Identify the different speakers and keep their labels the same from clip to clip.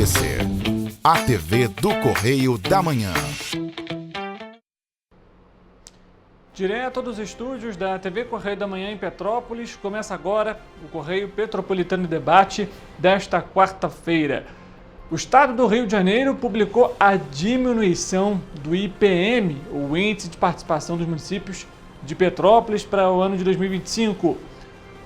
Speaker 1: TVC, a TV do Correio da Manhã.
Speaker 2: Direto dos estúdios da TV Correio da Manhã em Petrópolis, começa agora o Correio Petropolitano Debate desta quarta-feira. O Estado do Rio de Janeiro publicou a diminuição do IPM, o Índice de Participação dos Municípios de Petrópolis, para o ano de 2025.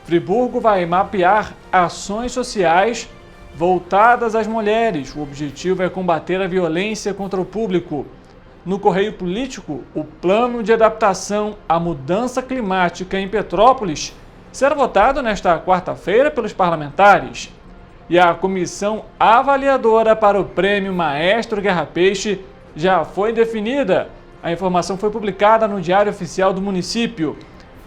Speaker 2: Friburgo vai mapear ações sociais voltadas às mulheres. O objetivo é combater a violência contra o público. No Correio Político, o plano de adaptação à mudança climática em Petrópolis será votado nesta quarta-feira pelos parlamentares. E a comissão avaliadora para o Prêmio Maestro Guerra Peixe já foi definida. A informação foi publicada no Diário Oficial do município.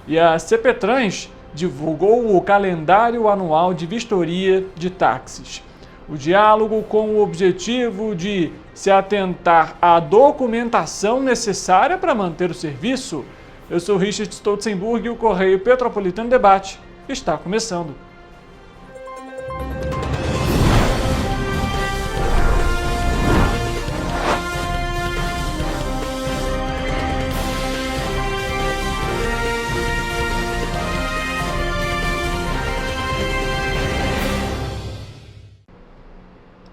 Speaker 2: E a CPTrans divulgou o calendário anual de vistoria de táxis. O diálogo com o objetivo de se atentar à documentação necessária para manter o serviço. Eu sou Richard Stolzenburg e o Correio Petropolitano Debate está começando.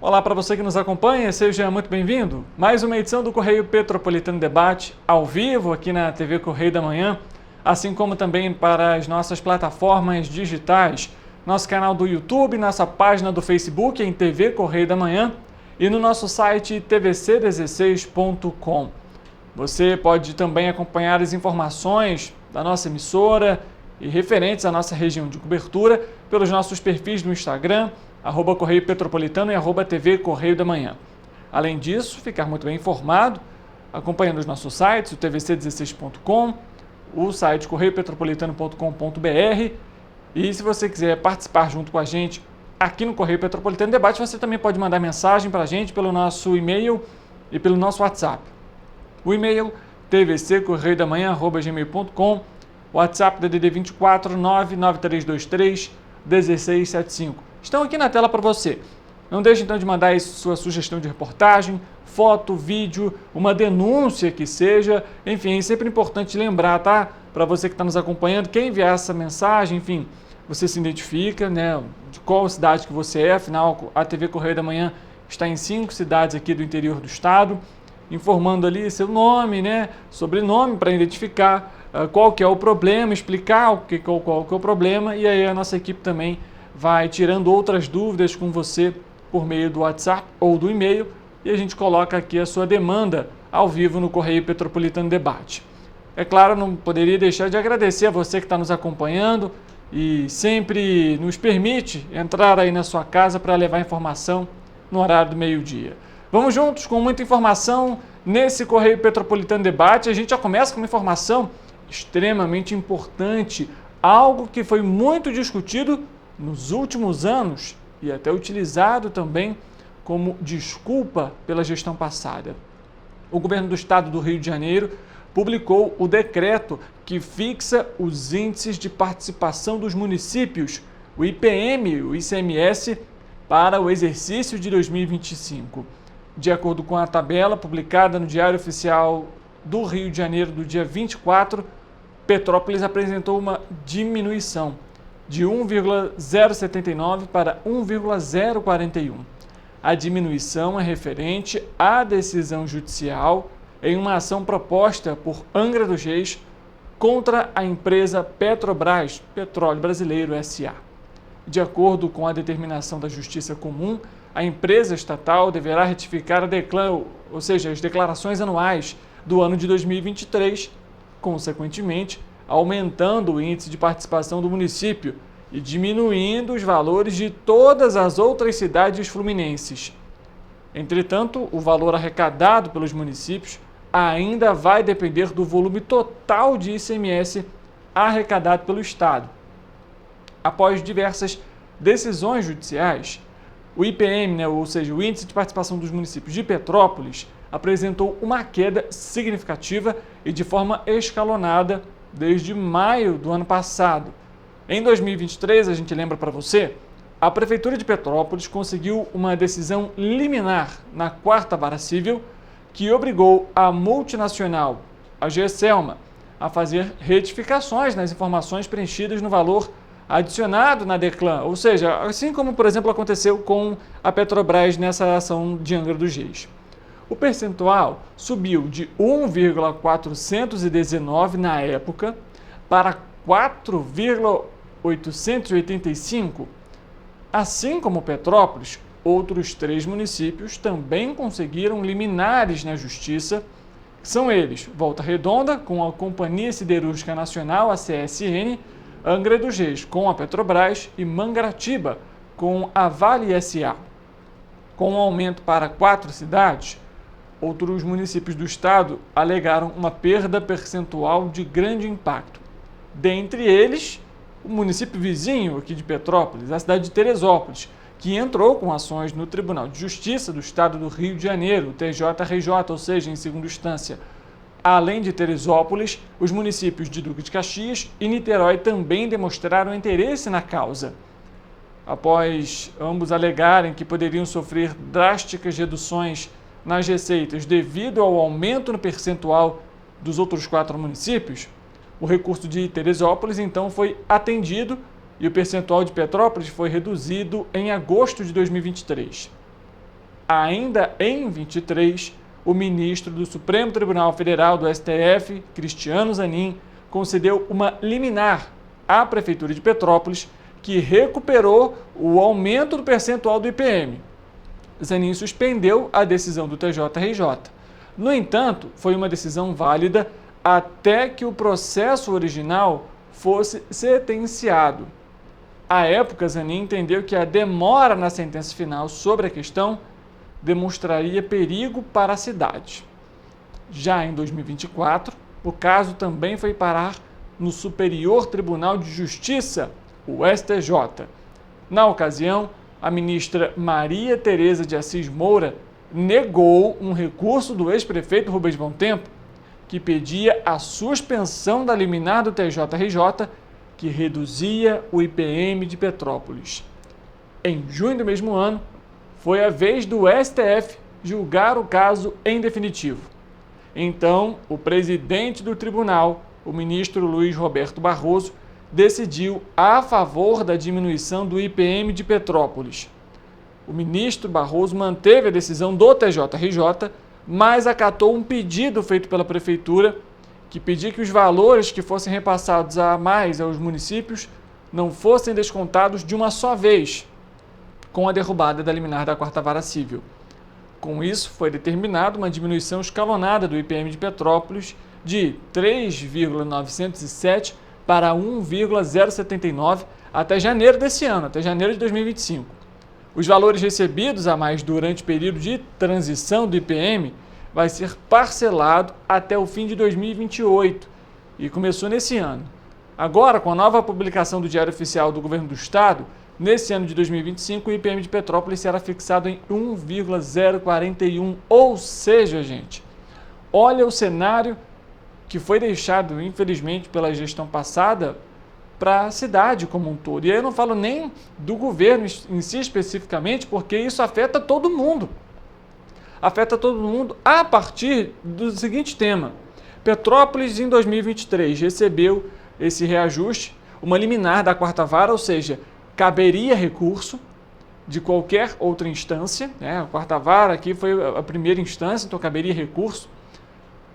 Speaker 2: Olá para você que nos acompanha, seja muito bem-vindo. Mais uma edição do Correio Petropolitano Debate, ao vivo aqui na TV Correio da Manhã, assim como também para as nossas plataformas digitais, nosso canal do YouTube, nossa página do Facebook em TV Correio da Manhã e no nosso site tvc16.com. Você pode também acompanhar as informações da nossa emissora e referentes à nossa região de cobertura pelos nossos perfis no Instagram, @Correio Petropolitano e @TV Correio da Manhã. Além disso, ficar muito bem informado, acompanhando os nossos sites, o tvc16.com, o site correiopetropolitano.com.br, e se você quiser participar junto com a gente aqui no Correio Petropolitano Debate, você também pode mandar mensagem para a gente pelo nosso e-mail e pelo nosso WhatsApp. O e-mail tvccorreiodamanhã@gmail.com, o WhatsApp DDD 24 99323 1675. Estão aqui na tela para você. Não deixe então de mandar aí sua sugestão de reportagem, foto, vídeo, uma denúncia que seja. Enfim, é sempre importante lembrar, tá? Para você que está nos acompanhando, quem enviar essa mensagem, enfim, você se identifica, né? De qual cidade que você é. Afinal, a TV Correio da Manhã está em 5 cidades aqui do interior do estado, informando ali seu nome, né? Sobrenome para identificar qual que é o problema, explicar qual que é o problema, e aí a nossa equipe também vai tirando outras dúvidas com você por meio do WhatsApp ou do e-mail e a gente coloca aqui a sua demanda ao vivo no Correio Petropolitano Debate. É claro, não poderia deixar de agradecer a você que está nos acompanhando e sempre nos permite entrar aí na sua casa para levar informação no horário do meio-dia. Vamos juntos com muita informação nesse Correio Petropolitano Debate. A gente já começa com uma informação extremamente importante, algo que foi muito discutido nos últimos anos e até utilizado também como desculpa pela gestão passada. O governo do estado do Rio de Janeiro publicou o decreto que fixa os índices de participação dos municípios, o IPM, o ICMS, para o exercício de 2025. De acordo com a tabela publicada no Diário Oficial do Rio de Janeiro do dia 24, Petrópolis apresentou uma diminuição de 1,079 para 1,041. A diminuição é referente à decisão judicial em uma ação proposta por Angra dos Reis contra a empresa Petrobras, Petróleo Brasileiro S.A. De acordo com a determinação da Justiça Comum, a empresa estatal deverá retificar as declarações anuais do ano de 2023, consequentemente, aumentando o índice de participação do município e diminuindo os valores de todas as outras cidades fluminenses. Entretanto, o valor arrecadado pelos municípios ainda vai depender do volume total de ICMS arrecadado pelo Estado. Após diversas decisões judiciais, o IPM, ou seja, o Índice de Participação dos Municípios de Petrópolis, apresentou uma queda significativa e de forma escalonada desde maio do ano passado. Em 2023, a gente lembra para você, a Prefeitura de Petrópolis conseguiu uma decisão liminar na 4ª Vara Civil que obrigou a multinacional, a GECELMA, a fazer retificações nas informações preenchidas no valor adicionado na DECLAN, ou seja, assim como, por exemplo, aconteceu com a Petrobras nessa ação de Angra dos Reis. O percentual subiu de 1,419 na época para 4,885. Assim como Petrópolis, outros 3 municípios também conseguiram liminares na Justiça, que são eles: Volta Redonda, com a Companhia Siderúrgica Nacional, a CSN, Angra dos Reis, com a Petrobras, e Mangaratiba, com a Vale SA. Com o aumento para 4 cidades, outros municípios do estado alegaram uma perda percentual de grande impacto. Dentre eles, o município vizinho aqui de Petrópolis, a cidade de Teresópolis, que entrou com ações no Tribunal de Justiça do Estado do Rio de Janeiro, o TJRJ, ou seja, em segunda instância. Além de Teresópolis, os municípios de Duque de Caxias e Niterói também demonstraram interesse na causa. Após ambos alegarem que poderiam sofrer drásticas reduções nas receitas devido ao aumento no percentual dos outros 4 municípios, o recurso de Teresópolis então foi atendido e o percentual de Petrópolis foi reduzido em agosto de 2023. Ainda em 2023, o ministro do Supremo Tribunal Federal do STF, Cristiano Zanin, concedeu uma liminar à Prefeitura de Petrópolis que recuperou o aumento do percentual do IPM. Zanin suspendeu a decisão do TJRJ. No entanto, foi uma decisão válida até que o processo original fosse sentenciado. À época, Zanin entendeu que a demora na sentença final sobre a questão demonstraria perigo para a cidade. Já em 2024, o caso também foi parar no Superior Tribunal de Justiça, o STJ. Na ocasião, a ministra Maria Tereza de Assis Moura negou um recurso do ex-prefeito Rubens Bom Tempo, que pedia a suspensão da liminar do TJRJ, que reduzia o IPM de Petrópolis. Em junho do mesmo ano, foi a vez do STF julgar o caso em definitivo. Então, o presidente do tribunal, o ministro Luiz Roberto Barroso, decidiu a favor da diminuição do IPM de Petrópolis. O ministro Barroso manteve a decisão do TJRJ, mas acatou um pedido feito pela prefeitura que pedia que os valores que fossem repassados a mais aos municípios não fossem descontados de uma só vez, com a derrubada da liminar da 4ª Vara Civil. Com isso, foi determinada uma diminuição escalonada do IPM de Petrópolis de 3,907 para 1,079 até janeiro desse ano, até janeiro de 2025. Os valores recebidos a mais durante o período de transição do IPM vai ser parcelado até o fim de 2028 e começou nesse ano. Agora, com a nova publicação do Diário Oficial do Governo do Estado, nesse ano de 2025, o IPM de Petrópolis será fixado em 1,041, ou seja, gente, olha o cenário que foi deixado, infelizmente, pela gestão passada para a cidade como um todo. E aí eu não falo nem do governo em si especificamente, porque isso afeta todo mundo. Afeta todo mundo a partir do seguinte tema: Petrópolis, em 2023, recebeu esse reajuste, uma liminar da 4ª Vara, ou seja, caberia recurso de qualquer outra instância, né? A 4ª Vara aqui foi a primeira instância, então caberia recurso.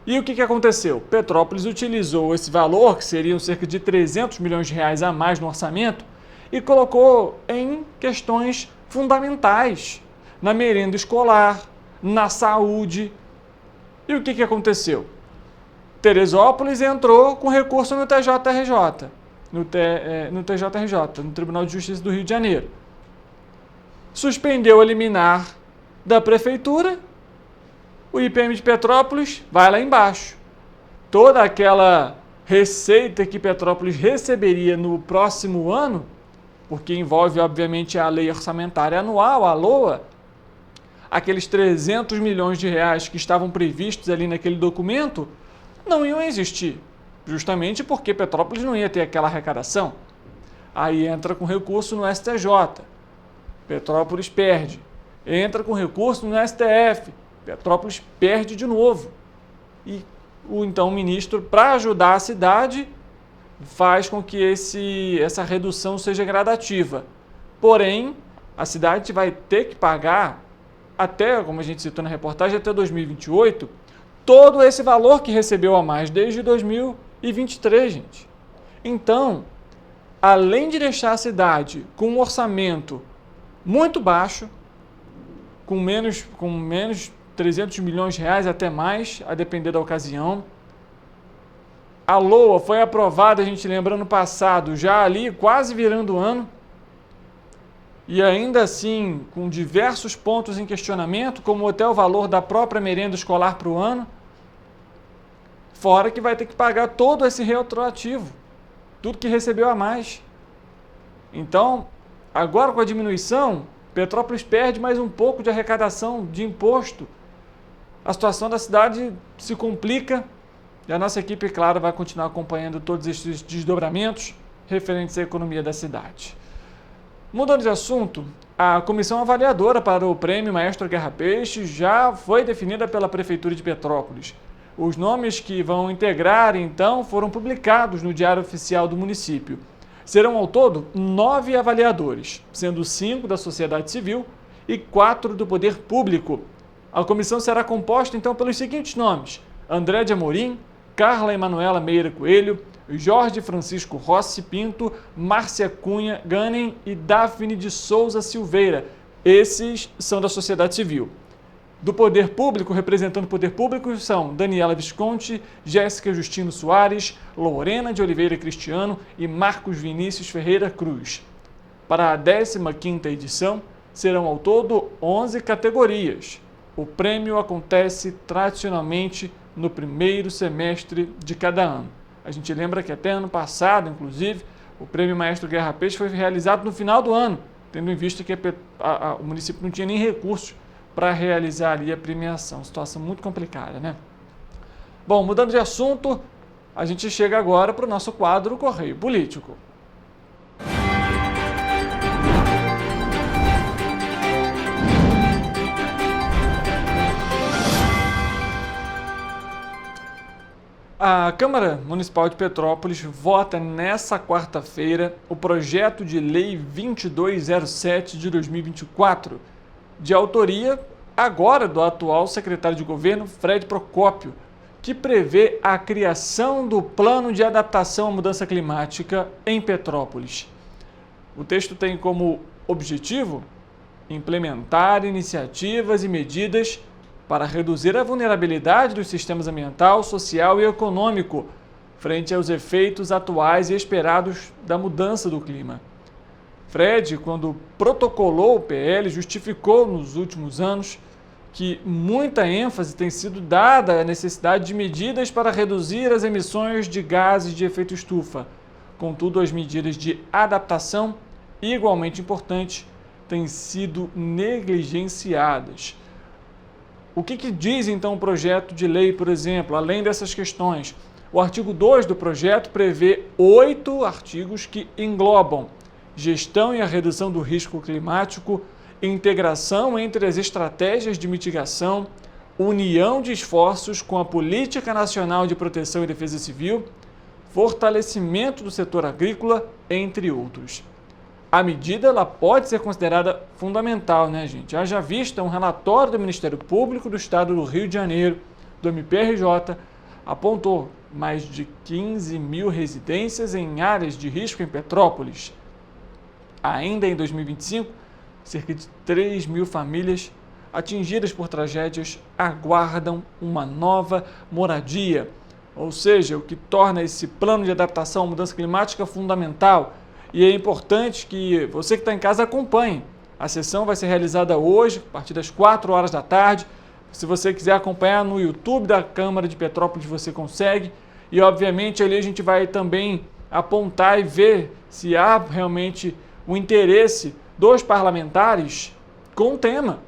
Speaker 2: E o que aconteceu? Petrópolis utilizou esse valor, que seriam cerca de 300 milhões de reais a mais no orçamento, e colocou em questões fundamentais, na merenda escolar, na saúde. E o que aconteceu? Teresópolis entrou com recurso no TJRJ, no Tribunal de Justiça do Rio de Janeiro. Suspendeu a liminar da prefeitura, o IPM de Petrópolis vai lá embaixo. Toda aquela receita que Petrópolis receberia no próximo ano, porque envolve, obviamente, a lei orçamentária anual, a LOA, aqueles 300 milhões de reais que estavam previstos ali naquele documento, não iam existir, justamente porque Petrópolis não ia ter aquela arrecadação. Aí entra com recurso no STJ. Petrópolis perde. Entra com recurso no STF, Petrópolis perde de novo. E então o ministro, para ajudar a cidade, faz com que essa redução seja gradativa. Porém, a cidade vai ter que pagar até, como a gente citou na reportagem, até 2028, todo esse valor que recebeu a mais desde 2023, gente. Então, além de deixar a cidade com um orçamento muito baixo, com menos 300 milhões de reais, até mais, a depender da ocasião. A LOA foi aprovada, a gente lembra, ano passado, já ali quase virando o ano, e ainda assim com diversos pontos em questionamento, como até o valor da própria merenda escolar para o ano, fora que vai ter que pagar todo esse retroativo, tudo que recebeu a mais. Então, agora com a diminuição, Petrópolis perde mais um pouco de arrecadação de imposto. A situação da cidade se complica e a nossa equipe, claro, vai continuar acompanhando todos esses desdobramentos referentes à economia da cidade. Mudando de assunto, a comissão avaliadora para o Prêmio Maestro Guerra Peixe já foi definida pela Prefeitura de Petrópolis. Os nomes que vão integrar, então, foram publicados no Diário Oficial do município. Serão, ao todo, 9 avaliadores, sendo 5 da sociedade civil e 4 do poder público. A comissão será composta, então, pelos seguintes nomes: André de Amorim, Carla Emanuela Meira Coelho, Jorge Francisco Rossi Pinto, Márcia Cunha Ganem e Daphne de Souza Silveira. Esses são da sociedade civil. Do poder público, representando o poder público, são Daniela Visconti, Jéssica Justino Soares, Lorena de Oliveira Cristiano e Marcos Vinícius Ferreira Cruz. Para a 15ª edição, serão ao todo 11 categorias. O prêmio acontece tradicionalmente no primeiro semestre de cada ano. A gente lembra que até ano passado, inclusive, o Prêmio Maestro Guerra Peixe foi realizado no final do ano, tendo em vista que o município não tinha nem recursos para realizar ali a premiação. Situação muito complicada, né? Bom, mudando de assunto, a gente chega agora para o nosso quadro Correio Político. A Câmara Municipal de Petrópolis vota nesta quarta-feira o projeto de lei 2207 de 2024, de autoria agora do atual secretário de governo, Fred Procópio, que prevê a criação do Plano de Adaptação à Mudança Climática em Petrópolis. O texto tem como objetivo implementar iniciativas e medidas para reduzir a vulnerabilidade dos sistemas ambiental, social e econômico frente aos efeitos atuais e esperados da mudança do clima. Fred, quando protocolou o PL, justificou nos últimos anos que muita ênfase tem sido dada à necessidade de medidas para reduzir as emissões de gases de efeito estufa. Contudo, as medidas de adaptação, igualmente importantes, têm sido negligenciadas. O que diz então o projeto de lei, por exemplo, além dessas questões? O artigo 2 do projeto prevê 8 artigos que englobam gestão e a redução do risco climático, integração entre as estratégias de mitigação, união de esforços com a Política Nacional de Proteção e Defesa Civil, fortalecimento do setor agrícola, entre outros. A medida ela pode ser considerada fundamental, né, gente? Haja vista um relatório do Ministério Público do Estado do Rio de Janeiro, do MPRJ, apontou mais de 15 mil residências em áreas de risco em Petrópolis. Ainda em 2025, cerca de 3 mil famílias atingidas por tragédias aguardam uma nova moradia. Ou seja, o que torna esse plano de adaptação à mudança climática fundamental. E é importante que você que está em casa acompanhe. A sessão vai ser realizada hoje, a partir das 4 horas da tarde. Se você quiser acompanhar no YouTube da Câmara de Petrópolis, você consegue. E, obviamente, ali a gente vai também apontar e ver se há realmente o interesse dos parlamentares com o tema.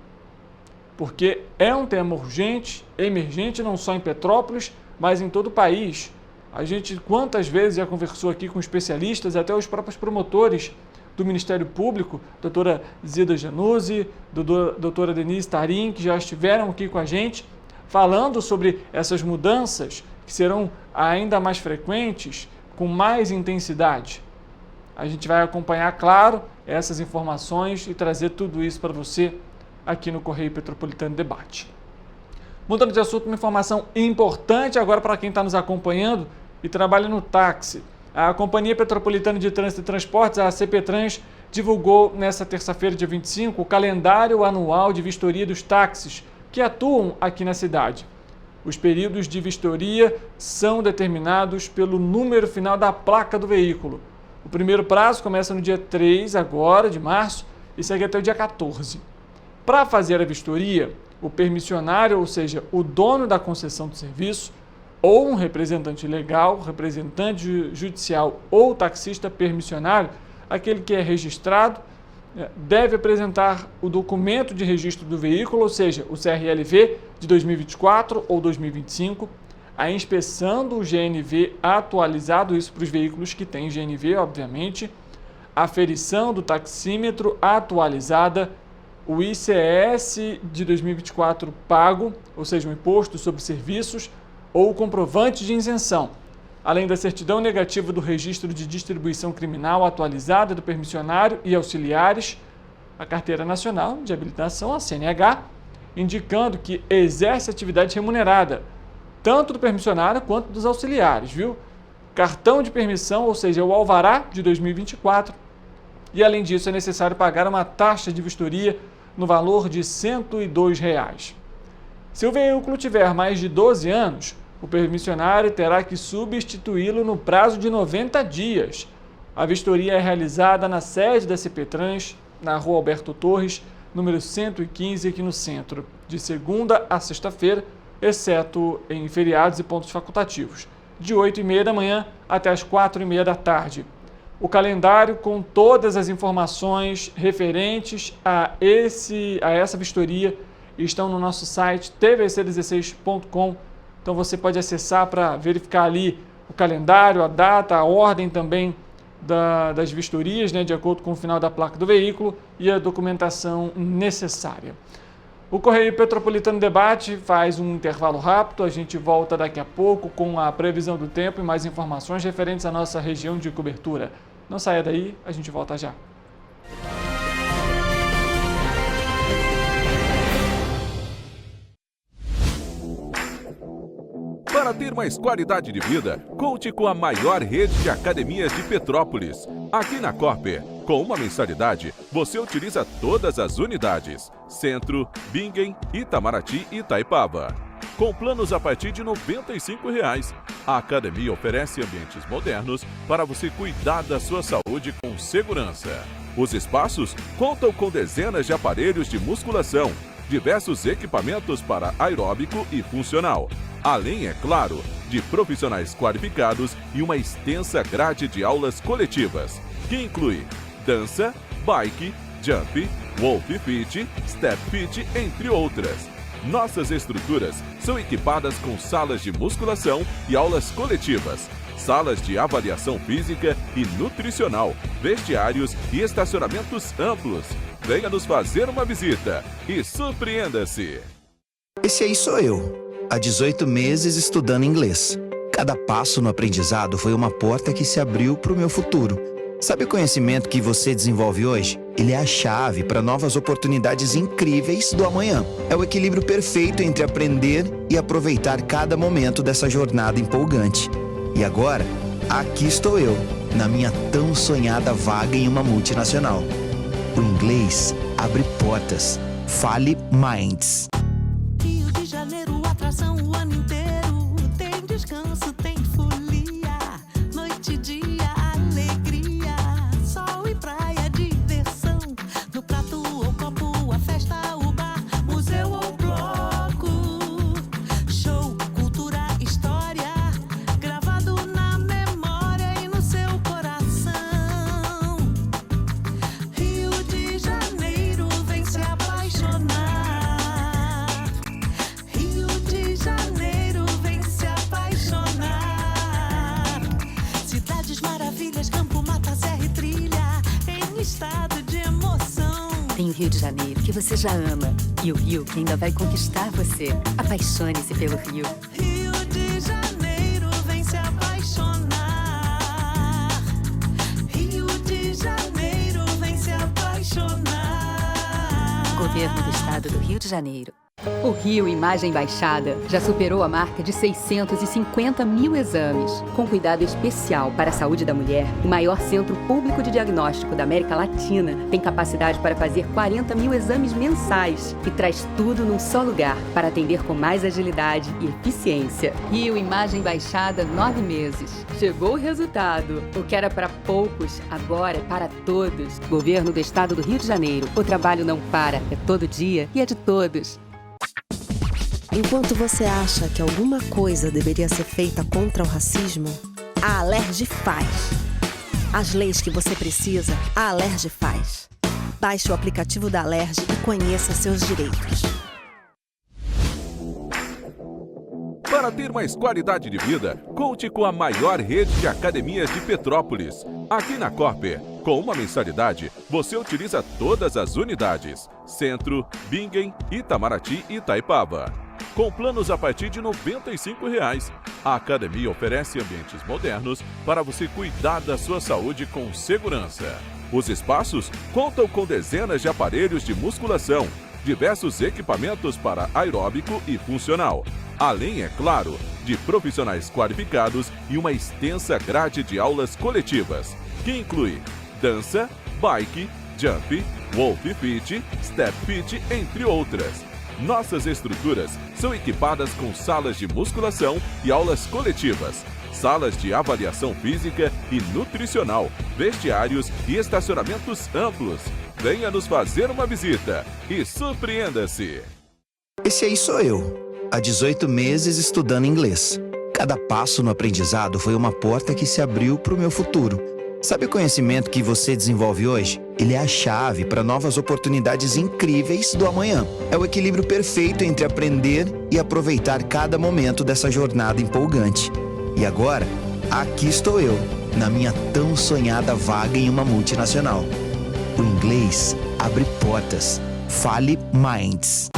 Speaker 2: Porque é um tema urgente, emergente, não só em Petrópolis, mas em todo o país. A gente quantas vezes já conversou aqui com especialistas, até os próprios promotores do Ministério Público, doutora Zida Januzzi, doutora Denise Tarim, que já estiveram aqui com a gente, falando sobre essas mudanças que serão ainda mais frequentes, com mais intensidade. A gente vai acompanhar, claro, essas informações e trazer tudo isso para você aqui no Correio Petropolitano Debate. Mudando de assunto, uma informação importante agora para quem está nos acompanhando e trabalha no táxi. A Companhia Petropolitana de Trânsito e Transportes, a CPTrans, divulgou nesta terça-feira, dia 25, o calendário anual de vistoria dos táxis que atuam aqui na cidade. Os períodos de vistoria são determinados pelo número final da placa do veículo. O primeiro prazo começa no dia 3 agora, de março, e segue até o dia 14. Para fazer a vistoria, o permissionário, ou seja, o dono da concessão do serviço, ou um representante legal, representante judicial ou taxista permissionário, aquele que é registrado, deve apresentar o documento de registro do veículo, ou seja, o CRLV de 2024 ou 2025, a inspeção do GNV atualizado, isso para os veículos que têm GNV, obviamente, a aferição do taxímetro atualizada, o ICS de 2024 pago, ou seja, o Imposto sobre Serviços, ou o comprovante de isenção, além da certidão negativa do registro de distribuição criminal atualizada do permissionário e auxiliares, a Carteira Nacional de Habilitação, a CNH, indicando que exerce atividade remunerada, tanto do permissionário quanto dos auxiliares, viu? Cartão de permissão, ou seja, o alvará de 2024, e além disso é necessário pagar uma taxa de vistoria no valor de R$ 102. Se o veículo tiver mais de 12 anos, o permissionário terá que substituí-lo no prazo de 90 dias. A vistoria é realizada na sede da CPTrans, na Rua Alberto Torres, número 115, aqui no centro, de segunda a sexta-feira, exceto em feriados e pontos facultativos, de 8h30 da manhã até as 4h30 da tarde. O calendário com todas as informações referentes a essa vistoria estão no nosso site tvc16.com. Então você pode acessar para verificar ali o calendário, a data, a ordem também das vistorias, né, de acordo com o final da placa do veículo e a documentação necessária. O Correio Petropolitano Debate faz um intervalo rápido, a gente volta daqui a pouco com a previsão do tempo e mais informações referentes à nossa região de cobertura. Não saia daí, a gente volta já.
Speaker 3: Para ter mais qualidade de vida, conte com a maior rede de academias de Petrópolis. Aqui na Corper, com uma mensalidade, você utiliza todas as unidades: Centro, Bingen, Itamaraty e Itaipava. Com planos a partir de R$ 95,00. A academia oferece ambientes modernos para você cuidar da sua saúde com segurança. Os espaços contam com dezenas de aparelhos de musculação, diversos equipamentos para aeróbico e funcional, além, é claro, de profissionais qualificados e uma extensa grade de aulas coletivas, que inclui dança, bike, jump, wolf fit, step fit, entre outras. Nossas estruturas são equipadas com salas de musculação e aulas coletivas, salas de avaliação física e nutricional, vestiários e estacionamentos amplos. Venha nos fazer uma visita e surpreenda-se!
Speaker 4: Esse aí sou eu, há 18 meses estudando inglês. Cada passo no aprendizado foi uma porta que se abriu para o meu futuro. Sabe o conhecimento que você desenvolve hoje? Ele é a chave para novas oportunidades incríveis do amanhã. É o equilíbrio perfeito entre aprender e aproveitar cada momento dessa jornada empolgante. E agora, aqui estou eu, na minha tão sonhada vaga em uma multinacional. O inglês abre portas. Fale Minds.
Speaker 5: Rio de Janeiro, atração o ano inteiro. Tem descanso, tem folia. Noite e dia, alegria. Sol e praia, diversão. No prato ou copo, a festa, o bar, museu ou bloco. Show, cultura, história. Gravado na memória e no seu coração. Rio de Janeiro, vem se apaixonar. Rio de Janeiro, vem se apaixonar.
Speaker 6: Rio de Janeiro que você já ama e o Rio que ainda vai conquistar você. Apaixone-se pelo Rio.
Speaker 5: Rio de Janeiro, vem se apaixonar. Rio de Janeiro, vem se apaixonar.
Speaker 6: Governo do Estado do Rio de Janeiro. O Rio Imagem Baixada já superou a marca de 650 mil exames. Com cuidado especial para a saúde da mulher, o maior centro público de diagnóstico da América Latina tem capacidade para fazer 40 mil exames mensais e traz tudo num só lugar para atender com mais agilidade e eficiência. Rio Imagem Baixada, 9 meses. Chegou o resultado. O que era para poucos, agora é para todos. Governo do Estado do Rio de Janeiro. O trabalho não para, é todo dia e é de todos.
Speaker 7: Enquanto você acha que alguma coisa deveria ser feita contra o racismo, a Alerj faz. As leis que você precisa, a Alerj faz. Baixe o aplicativo da Alerj e conheça seus direitos.
Speaker 3: Para ter mais qualidade de vida, conte com a maior rede de academias de Petrópolis. Aqui na Corper, com uma mensalidade, você utiliza todas as unidades: Centro, Bingen, Itamaraty e Itaipava. Com planos a partir de R$ 95,00. A academia oferece ambientes modernos para você cuidar da sua saúde com segurança. Os espaços contam com dezenas de aparelhos de musculação, diversos equipamentos para aeróbico e funcional, além, é claro, de profissionais qualificados e uma extensa grade de aulas coletivas, que inclui dança, bike, jump, wolf fit, step fit, entre outras. Nossas estruturas são equipadas com salas de musculação e aulas coletivas, salas de avaliação física e nutricional, vestiários e estacionamentos amplos. Venha nos fazer uma visita e surpreenda-se!
Speaker 4: Esse aí sou eu, há 18 meses estudando inglês. Cada passo no aprendizado foi uma porta que se abriu para o meu futuro. Sabe o conhecimento que você desenvolve hoje? Ele é a chave para novas oportunidades incríveis do amanhã. É o equilíbrio perfeito entre aprender e aproveitar cada momento dessa jornada empolgante. E agora, aqui estou eu, na minha tão sonhada vaga em uma multinacional. O inglês abre portas. Fale Minds.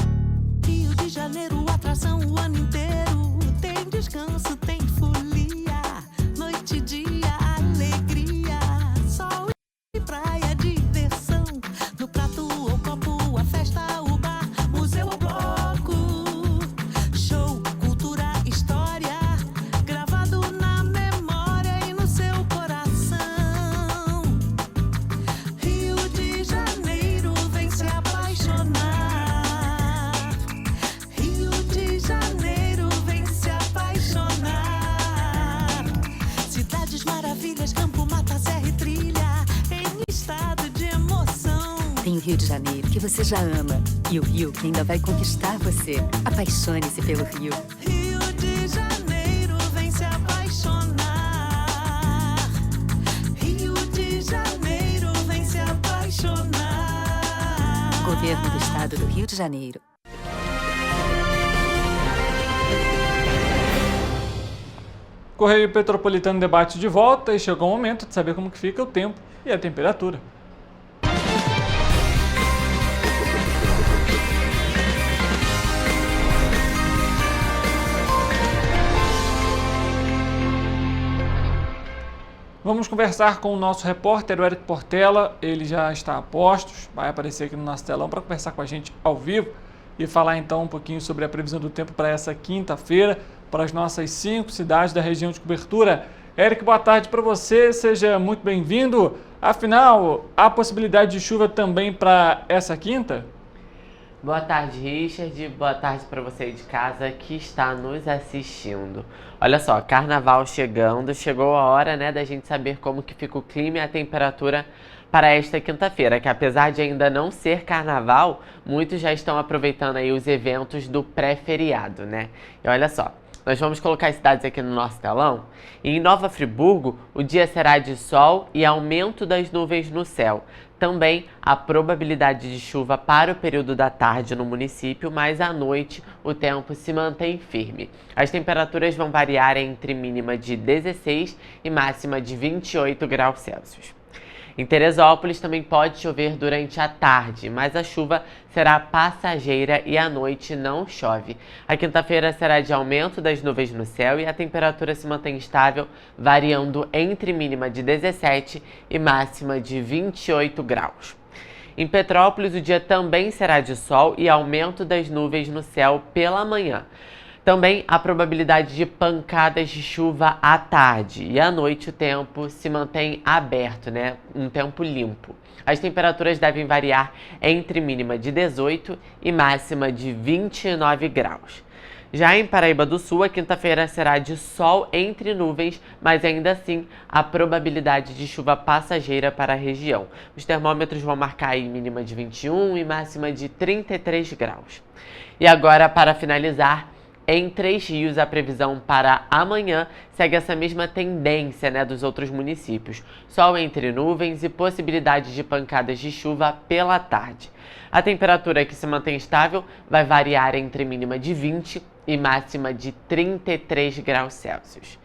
Speaker 5: Rio de Janeiro, atração o ano inteiro. Tem descanso, tem folia. Noite e dia, alegria. Sol e praia, diversão. No prato ou copo, a festa, o bar, museu ou bloco. Show, cultura, história. Gravado na memória e no seu coração. Rio de Janeiro, vem se apaixonar. Rio de Janeiro, vem se apaixonar. Cidades maravilhas, campo, mata, serra e trilha, em estado de emoção.
Speaker 6: Tem o Rio de Janeiro que você já ama e o Rio que ainda vai conquistar você. Apaixone-se pelo Rio.
Speaker 5: Rio de Janeiro, vem se apaixonar. Rio de Janeiro, vem se apaixonar.
Speaker 6: Governo do Estado do Rio de Janeiro.
Speaker 2: Correio Petropolitano debate de volta e chegou o momento de saber como que fica o tempo e a temperatura. Vamos conversar com o nosso repórter, o Eric Portela. Ele já está a postos, vai aparecer aqui no nosso telão para conversar com a gente ao vivo e falar então um pouquinho sobre a previsão do tempo para essa quinta-feira, para as nossas 5 cidades da região de cobertura. Eric, boa tarde para você, seja muito bem-vindo. Afinal, há possibilidade de chuva também para essa quinta?
Speaker 8: Boa tarde, Richard. Boa tarde para você aí de casa que está nos assistindo. Olha só, carnaval chegando, chegou a hora, né, da gente saber como que fica o clima e a temperatura para esta quinta-feira, que apesar de ainda não ser carnaval, muitos já estão aproveitando aí os eventos do pré-feriado, né? E olha só, nós vamos colocar as cidades aqui no nosso telão. E em Nova Friburgo, o dia será de sol e aumento das nuvens no céu. Também a probabilidade de chuva para o período da tarde no município, mas à noite o tempo se mantém firme. As temperaturas vão variar entre mínima de 16 e máxima de 28 graus Celsius. Em Teresópolis também pode chover durante a tarde, mas a chuva será passageira e à noite não chove. A quinta-feira será de aumento das nuvens no céu e a temperatura se mantém estável, variando entre mínima de 17 e máxima de 28 graus. Em Petrópolis, o dia também será de sol e aumento das nuvens no céu pela manhã. Também há probabilidade de pancadas de chuva à tarde e à noite o tempo se mantém aberto, um tempo limpo. As temperaturas devem variar entre mínima de 18 e máxima de 29 graus. Já em Paraíba do Sul, a quinta-feira será de sol entre nuvens, mas ainda assim há probabilidade de chuva passageira para a região. Os termômetros vão marcar aí mínima de 21 e máxima de 33 graus. E agora, para finalizar, em Três Rios, a previsão para amanhã segue essa mesma tendência dos outros municípios. Sol entre nuvens e possibilidade de pancadas de chuva pela tarde. A temperatura que se mantém estável vai variar entre mínima de 20 e máxima de 33 graus Celsius.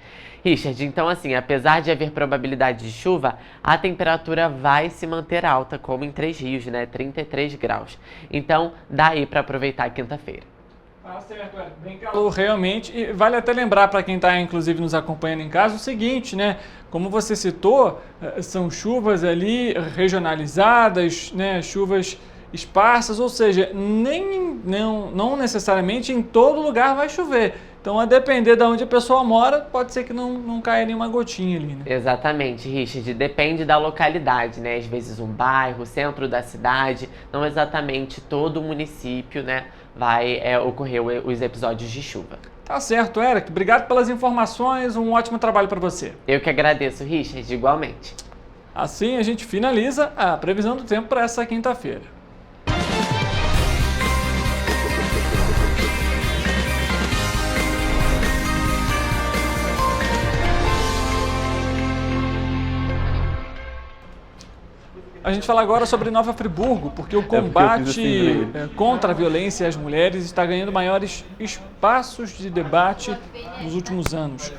Speaker 8: Richard, então apesar de haver probabilidade de chuva, a temperatura vai se manter alta, como em Três Rios, 33 graus. Então, dá aí para aproveitar a quinta-feira.
Speaker 2: Tá certo, Eric. Bem calor realmente. E vale até lembrar para quem está, inclusive, nos acompanhando em casa, o seguinte, Como você citou, são chuvas ali regionalizadas, chuvas esparsas, ou seja, não necessariamente em todo lugar vai chover. Então, a depender de onde a pessoa mora, pode ser que não caia nenhuma gotinha ali,
Speaker 8: Exatamente, Richard. Depende da localidade, Às vezes um bairro, o centro da cidade, não exatamente todo o município, vai ocorrer os episódios de chuva.
Speaker 2: Tá certo, Eric. Obrigado pelas informações. Um ótimo trabalho para você.
Speaker 8: Eu que agradeço, Richard, igualmente.
Speaker 2: Assim a gente finaliza a previsão do tempo para essa quinta-feira. A gente fala agora sobre Nova Friburgo, porque o combate contra a violência às mulheres está ganhando maiores espaços de debate nos últimos anos.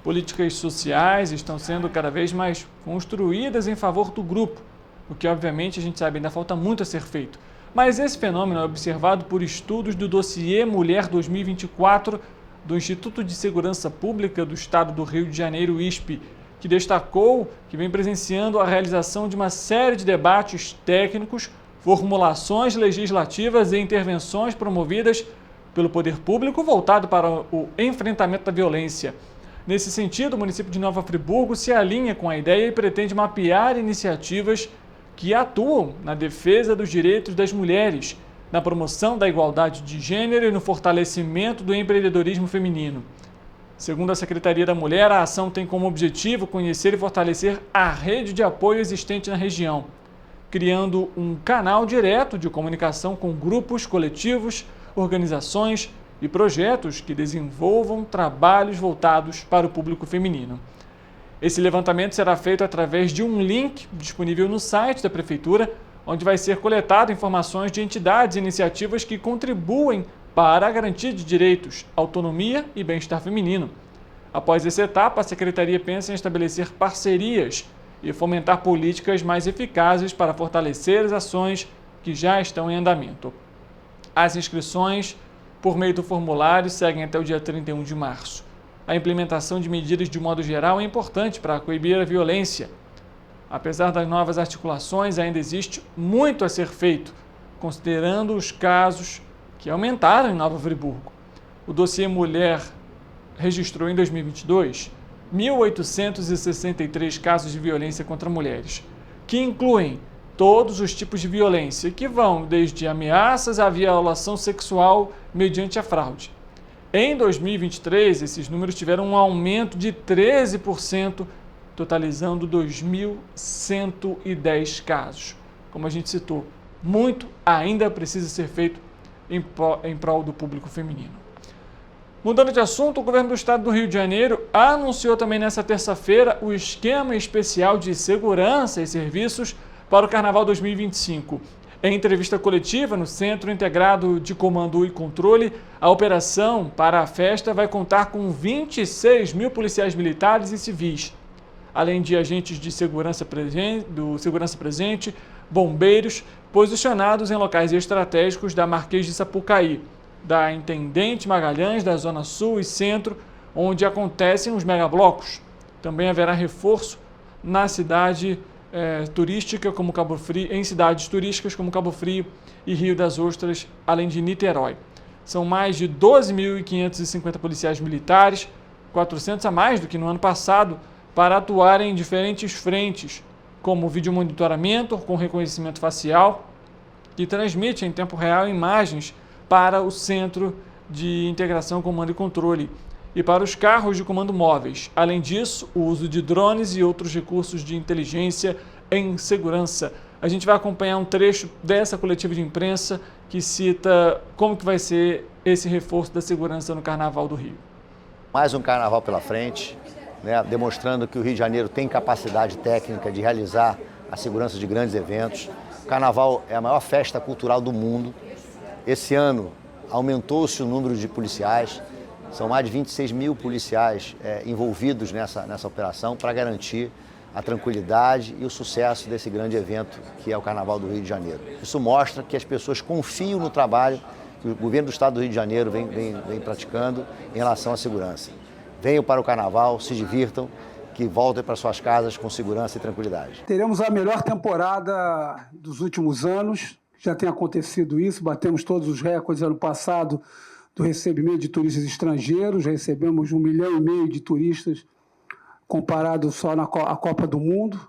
Speaker 2: Políticas sociais estão sendo cada vez mais construídas em favor do grupo, o que obviamente a gente sabe ainda falta muito a ser feito. Mas esse fenômeno é observado por estudos do dossiê Mulher 2024 do Instituto de Segurança Pública do Estado do Rio de Janeiro, ISP, que destacou que vem presenciando a realização de uma série de debates técnicos, formulações legislativas e intervenções promovidas pelo poder público voltado para o enfrentamento da violência. Nesse sentido, o município de Nova Friburgo se alinha com a ideia e pretende mapear iniciativas que atuam na defesa dos direitos das mulheres, na promoção da igualdade de gênero e no fortalecimento do empreendedorismo feminino. Segundo a Secretaria da Mulher, a ação tem como objetivo conhecer e fortalecer a rede de apoio existente na região, criando um canal direto de comunicação com grupos, coletivos, organizações e projetos que desenvolvam trabalhos voltados para o público feminino. Esse levantamento será feito através de um link disponível no site da Prefeitura, onde vai ser coletado informações de entidades e iniciativas que contribuem para a garantia de direitos, autonomia e bem-estar feminino. Após essa etapa, a Secretaria pensa em estabelecer parcerias e fomentar políticas mais eficazes para fortalecer as ações que já estão em andamento. As inscrições por meio do formulário seguem até o dia 31 de março. A implementação de medidas de modo geral é importante para coibir a violência. Apesar das novas articulações, ainda existe muito a ser feito, considerando os casos que aumentaram em Nova Friburgo. O dossiê Mulher registrou em 2022 1.863 casos de violência contra mulheres, que incluem todos os tipos de violência, que vão desde ameaças à violação sexual mediante a fraude. Em 2023, esses números tiveram um aumento de 13%, totalizando 2.110 casos. Como a gente citou, muito ainda precisa ser feito em prol do público feminino. Mudando de assunto, o governo do estado do Rio de Janeiro anunciou também nesta terça-feira o esquema especial de segurança e serviços para o Carnaval 2025. Em entrevista coletiva no Centro Integrado de Comando e Controle, a operação para a festa vai contar com 26 mil policiais militares e civis. além de agentes de segurança presente, bombeiros, posicionados em locais estratégicos da Marquês de Sapucaí, da Intendente Magalhães, da Zona Sul e Centro, onde acontecem os megablocos. Também haverá reforço na cidade turística como Cabo Frio, em cidades turísticas como Cabo Frio e Rio das Ostras, além de Niterói. São mais de 12.550 policiais militares, 400 a mais do que no ano passado, para atuarem em diferentes frentes, como videomonitoramento com reconhecimento facial, que transmite em tempo real imagens para o Centro de Integração, Comando e Controle e para os carros de comando móveis. Além disso, o uso de drones e outros recursos de inteligência em segurança. A gente vai acompanhar um trecho dessa coletiva de imprensa que cita como que vai ser esse reforço da segurança no Carnaval do Rio.
Speaker 9: Mais um carnaval pela frente, né, demonstrando que o Rio de Janeiro tem capacidade técnica de realizar a segurança de grandes eventos. O Carnaval é a maior festa cultural do mundo. Esse ano aumentou-se o número de policiais. São mais de 26 mil policiais envolvidos nessa operação para garantir a tranquilidade e o sucesso desse grande evento que é o Carnaval do Rio de Janeiro. Isso mostra que as pessoas confiam no trabalho que o governo do estado do Rio de Janeiro vem praticando em relação à segurança. Venham para o Carnaval, se divirtam, que voltem para suas casas com segurança e tranquilidade.
Speaker 10: Teremos a melhor temporada dos últimos anos, já tem acontecido isso, batemos todos os recordes ano passado do recebimento de turistas estrangeiros, já recebemos 1,5 milhão de turistas comparado só na Copa do Mundo.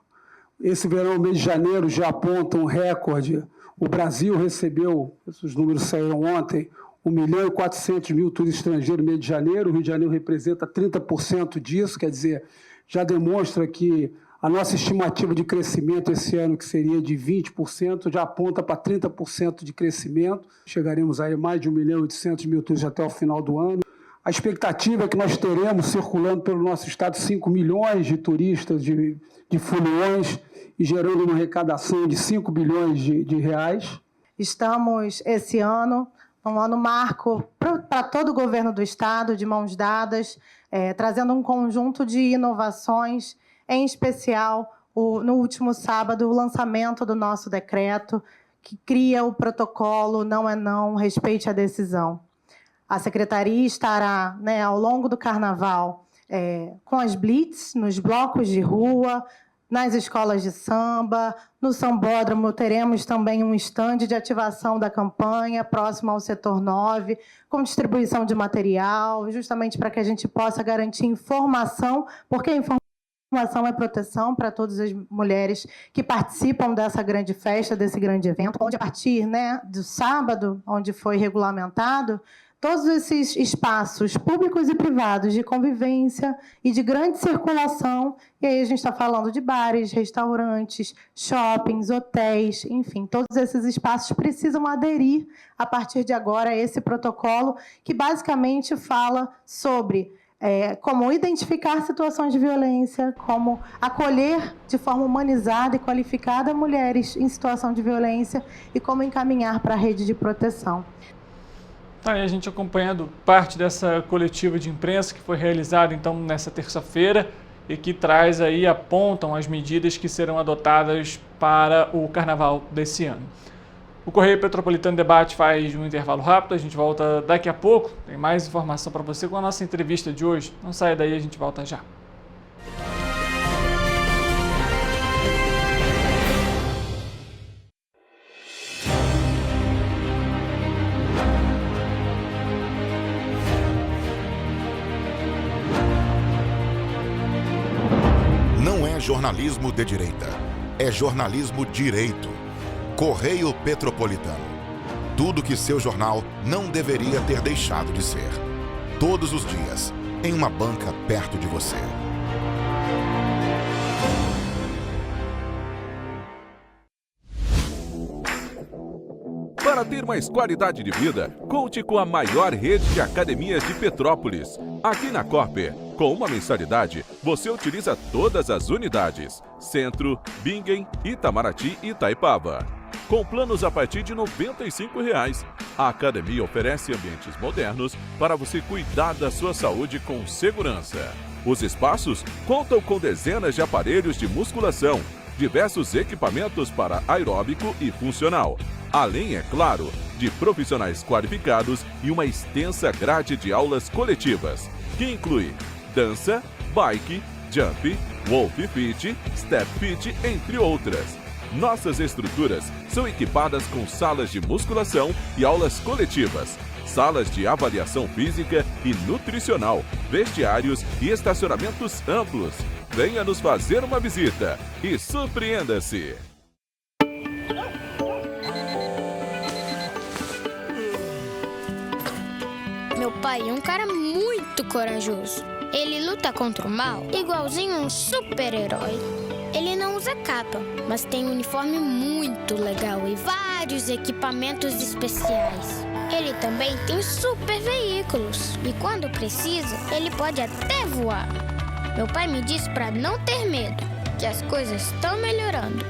Speaker 10: Esse verão, mês de janeiro, já aponta um recorde. O Brasil recebeu, esses números saíram ontem, 1.400.000 turistas estrangeiros no mês de janeiro. O Rio de Janeiro representa 30% disso, quer dizer, já demonstra que a nossa estimativa de crescimento esse ano, que seria de 20%, já aponta para 30% de crescimento. Chegaremos aí a mais de 1.800.000 turistas até o final do ano. A expectativa é que nós teremos circulando pelo nosso estado 5 milhões de turistas de foliões e gerando uma arrecadação de 5 bilhões de reais.
Speaker 11: Estamos, esse ano, um ano marco para todo o governo do estado, de mãos dadas, trazendo um conjunto de inovações, em especial, no último sábado, o lançamento do nosso decreto, que cria o protocolo Não é Não, Respeite a Decisão. A Secretaria estará, ao longo do Carnaval, com as blitz, nos blocos de rua, nas escolas de samba, no Sambódromo teremos também um estande de ativação da campanha próximo ao setor 9, com distribuição de material, justamente para que a gente possa garantir informação, porque a informação é proteção para todas as mulheres que participam dessa grande festa, desse grande evento, onde a partir do sábado, onde foi regulamentado, todos esses espaços públicos e privados de convivência e de grande circulação, e aí a gente está falando de bares, restaurantes, shoppings, hotéis, enfim, todos esses espaços precisam aderir, a partir de agora, a esse protocolo, que basicamente fala sobre como identificar situações de violência, como acolher de forma humanizada e qualificada mulheres em situação de violência e como encaminhar para a rede de proteção.
Speaker 2: Aí a gente acompanhando parte dessa coletiva de imprensa que foi realizada então nessa terça-feira e que apontam as medidas que serão adotadas para o Carnaval desse ano. O Correio Petropolitano Debate faz um intervalo rápido, a gente volta daqui a pouco, tem mais informação para você com a nossa entrevista de hoje. Não saia daí, a gente volta já.
Speaker 1: Não é jornalismo de direita, é jornalismo direito. Correio Petropolitano. Tudo que seu jornal não deveria ter deixado de ser. Todos os dias, em uma banca perto de você.
Speaker 3: Para ter mais qualidade de vida, conte com a maior rede de academias de Petrópolis. Aqui na Corper, com uma mensalidade, você utiliza todas as unidades: Centro, Bingen, Itamaraty e Itaipava. com planos a partir de R$ 95,00. A academia oferece ambientes modernos para você cuidar da sua saúde com segurança. Os espaços contam com dezenas de aparelhos de musculação, diversos equipamentos para aeróbico e funcional, além, é claro, de profissionais qualificados e uma extensa grade de aulas coletivas, que inclui dança, bike, jump, wolf fit, step fit, entre outras. Nossas estruturas são equipadas com salas de musculação e aulas coletivas, salas de avaliação física e nutricional, vestiários e estacionamentos amplos. Venha nos fazer uma visita e surpreenda-se!
Speaker 12: Meu pai é um cara muito corajoso. Ele luta contra o mal igualzinho um super-herói. Ele não usa capa, mas tem um uniforme muito legal e vários equipamentos especiais. Ele também tem super veículos e quando precisa, ele pode até voar. Meu pai me disse para não ter medo, que as coisas estão melhorando.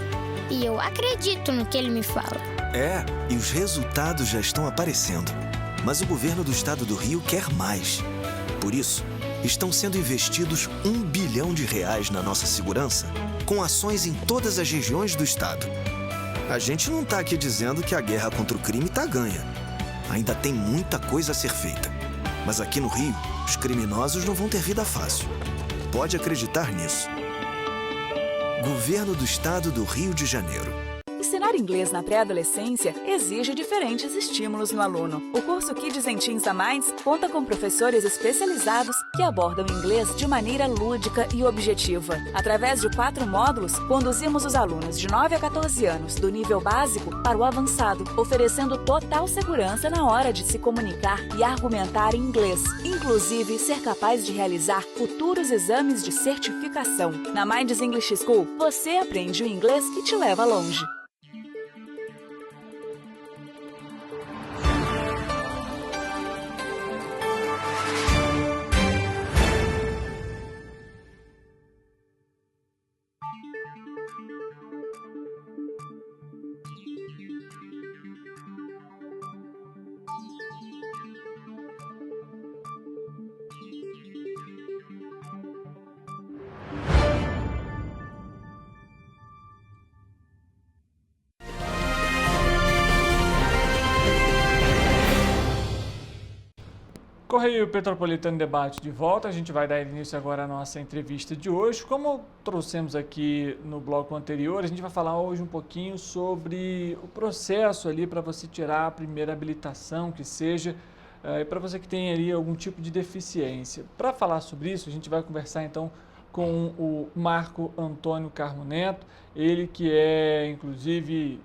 Speaker 12: E eu acredito no que ele me fala.
Speaker 13: E os resultados já estão aparecendo. Mas o governo do estado do Rio quer mais. Por isso, estão sendo investidos R$ 1 bilhão na nossa segurança, com ações em todas as regiões do estado. A gente não está aqui dizendo que a guerra contra o crime está ganha. Ainda tem muita coisa a ser feita. Mas aqui no Rio, os criminosos não vão ter vida fácil. Pode acreditar nisso. Governo do Estado do Rio de Janeiro.
Speaker 14: Ensinar inglês na pré-adolescência exige diferentes estímulos no aluno. O curso Kids and Teens a Mais conta com professores especializados que abordam inglês de maneira lúdica e objetiva. Através de 4 módulos, conduzimos os alunos de 9 a 14 anos do nível básico para o avançado, oferecendo total segurança na hora de se comunicar e argumentar em inglês, inclusive ser capaz de realizar futuros exames de certificação. Na Minds English School, você aprende o inglês que te leva longe.
Speaker 2: Correio Petropolitano Debate de volta, a gente vai dar início agora à nossa entrevista de hoje. Como trouxemos aqui no bloco anterior, a gente vai falar hoje um pouquinho sobre o processo ali para você tirar a primeira habilitação, que seja, para você que tem ali algum tipo de deficiência. Para falar sobre isso, a gente vai conversar então com o Marco Antônio Carmo Neto, ele que é inclusive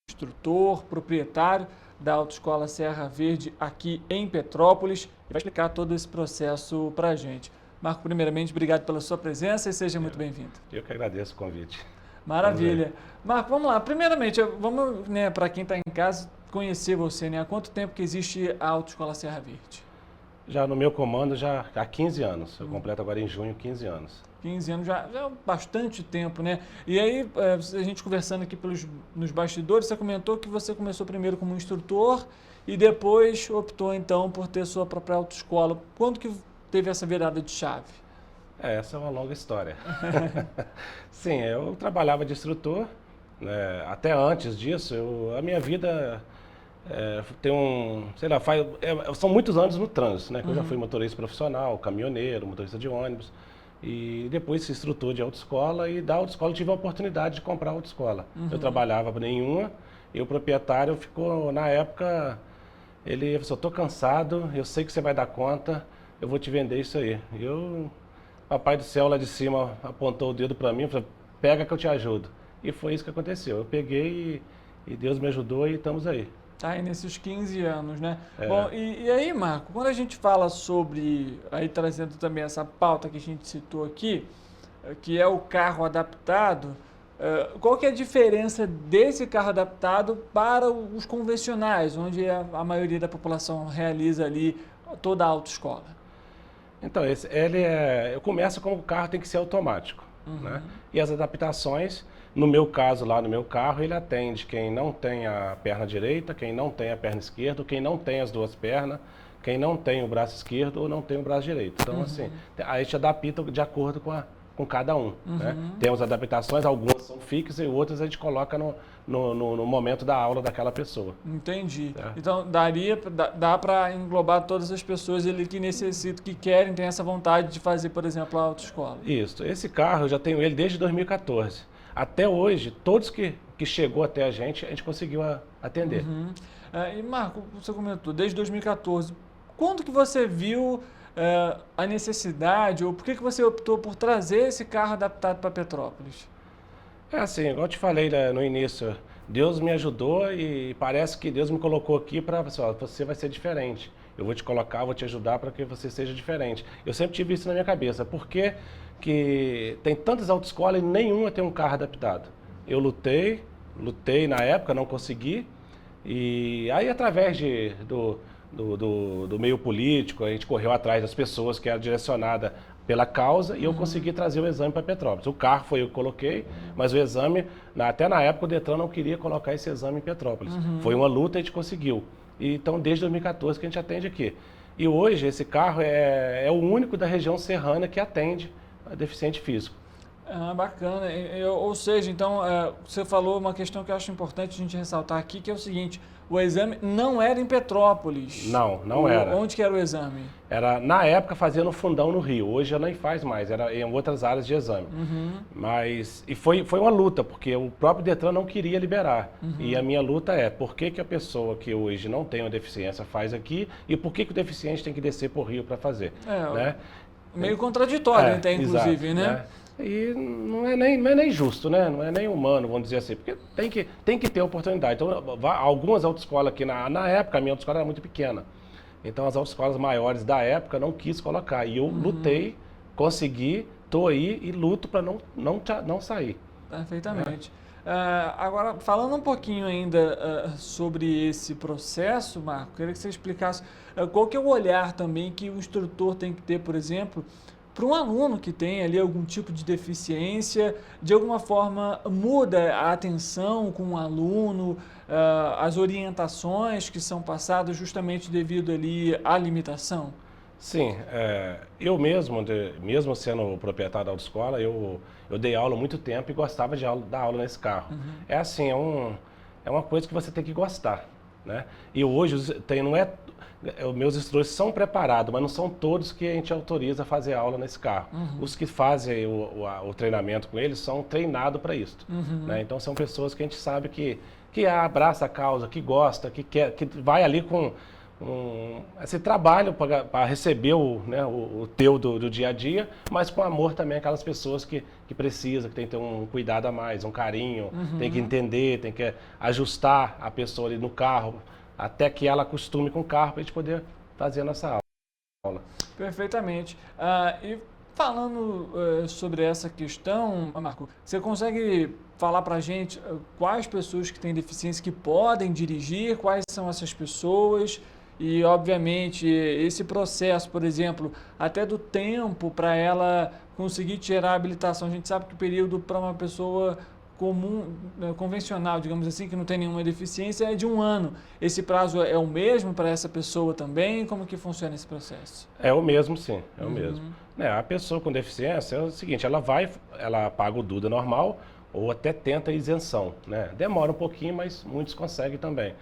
Speaker 2: instrutor, proprietário da Autoescola Serra Verde aqui em Petrópolis e vai explicar todo esse processo para a gente. Marco, primeiramente, obrigado pela sua presença e seja muito bem-vindo.
Speaker 15: Eu que agradeço o convite.
Speaker 2: Maravilha. Marco, vamos lá. Primeiramente, vamos, para quem está em casa, conhecer você, Há quanto tempo que existe a Autoescola Serra Verde?
Speaker 15: Já no meu comando, já há 15 anos. Eu completo agora em junho 15 anos.
Speaker 2: 15 anos já é bastante tempo, E aí, a gente conversando aqui nos bastidores, você comentou que você começou primeiro como instrutor e depois optou, então, por ter sua própria autoescola. Quando que teve essa virada de chave?
Speaker 15: Essa é uma longa história. Sim, eu trabalhava de instrutor, até antes disso, a minha vida tem são muitos anos no trânsito, que eu já fui motorista profissional, caminhoneiro, motorista de ônibus. E depois se instrutor de autoescola e da autoescola tive a oportunidade de comprar a autoescola. Eu trabalhava para nenhuma e o proprietário ficou, na época, ele falou, estou cansado, eu sei que você vai dar conta, eu vou te vender isso aí. E papai do céu lá de cima apontou o dedo para mim e falou, pega que eu te ajudo. E foi isso que aconteceu. Eu peguei e Deus me ajudou e estamos aí.
Speaker 2: Aí nesses 15 anos, Bom, e aí, Marco, quando a gente fala sobre, aí trazendo também essa pauta que a gente citou aqui, que é o carro adaptado, qual que é a diferença desse carro adaptado para os convencionais, onde a maioria da população realiza ali toda a autoescola?
Speaker 15: Então, eu começo como o carro tem que ser automático. né? E as adaptações, no meu caso, lá no meu carro, ele atende quem não tem a perna direita, quem não tem a perna esquerda, quem não tem as duas pernas, quem não tem o braço esquerdo ou não tem o braço direito. Então, assim, a gente adapta de acordo com cada um, né? Temos adaptações, algumas são fixas e outras a gente coloca no momento da aula daquela pessoa.
Speaker 2: Entendi. Então, dá para englobar todas as pessoas ali que necessitam, que querem, têm essa vontade de fazer, por exemplo, a autoescola.
Speaker 15: Isso. Esse carro, eu já tenho ele desde 2014. Até hoje, todos que chegou até a gente conseguiu atender.
Speaker 2: E, Marco, você comentou, desde 2014, quando que você viu a necessidade, ou por que você optou por trazer esse carro adaptado para Petrópolis?
Speaker 15: É assim, igual eu te falei no início, Deus me ajudou e parece que Deus me colocou aqui para você vai ser diferente. Eu vou te colocar, vou te ajudar para que você seja diferente. Eu sempre tive isso na minha cabeça. Por que tem tantas autoescolas e nenhuma tem um carro adaptado? Eu lutei na época, não consegui. E aí, através do meio político, a gente correu atrás das pessoas que eram direcionadas pela causa e eu consegui trazer o exame para Petrópolis. O carro foi eu que coloquei, mas o exame, até na época o Detran não queria colocar esse exame em Petrópolis. Foi uma luta e a gente conseguiu. E, então, desde 2014 que a gente atende aqui. E hoje esse carro é o único da região serrana que atende a deficiente físico.
Speaker 2: Bacana. Ou seja, então, você falou uma questão que eu acho importante a gente ressaltar aqui, que é o seguinte: o exame não era em Petrópolis.
Speaker 15: Não era.
Speaker 2: Onde que era o exame?
Speaker 15: Era, na época, fazia no Fundão, no Rio. Hoje já nem faz mais, era em outras áreas de exame. E foi uma luta, porque o próprio Detran não queria liberar. E a minha luta é, por que a pessoa que hoje não tem uma deficiência faz aqui e por que o deficiente tem que descer para o Rio para fazer? Né?
Speaker 2: Meio contraditório, até, inclusive,
Speaker 15: exato,
Speaker 2: né?
Speaker 15: E não é nem justo, né? Não é nem humano, vamos dizer assim, porque tem que ter oportunidade. Então, algumas autoescolas aqui, na época, a minha autoescola era muito pequena. Então, as autoescolas maiores da época não quis colocar. E eu lutei, consegui, estou aí e luto para não sair.
Speaker 2: Perfeitamente. Agora, falando um pouquinho ainda sobre esse processo, Marco, queria que você explicasse qual que é o olhar também que o instrutor tem que ter, por exemplo, para um aluno que tem ali algum tipo de deficiência, de alguma forma muda a atenção com o aluno, as orientações que são passadas justamente devido ali à limitação?
Speaker 15: Sim, eu mesmo sendo o proprietário da autoescola, eu dei aula há muito tempo e gostava de dar aula nesse carro. É assim, é uma coisa que você tem que gostar, né? E hoje meus instrutores são preparados, mas não são todos que a gente autoriza a fazer aula nesse carro. Os que fazem o treinamento com eles são treinados para isso. Né? Então são pessoas que a gente sabe que abraça a causa, que gosta, que quer, que vai ali com esse trabalho para receber o teu do dia a dia, mas com amor também aquelas pessoas que precisam, que tem que ter um cuidado a mais, um carinho, tem que entender, tem que ajustar a pessoa ali no carro, até que ela acostume com o carro para a gente poder fazer a nossa aula.
Speaker 2: Perfeitamente. E falando sobre essa questão, Marco, você consegue falar para a gente quais pessoas que têm deficiência que podem dirigir, quais são essas pessoas? E, obviamente, esse processo, por exemplo, até do tempo para ela conseguir tirar a habilitação. A gente sabe que o período para uma pessoa comum, convencional, digamos assim, que não tem nenhuma deficiência, é de 1 ano. Esse prazo é o mesmo para essa pessoa também? Como que funciona esse processo?
Speaker 15: É o mesmo, sim. É o mesmo. A pessoa com deficiência é o seguinte, ela paga o Duda normal ou até tenta isenção, né? Demora um pouquinho, mas muitos conseguem também.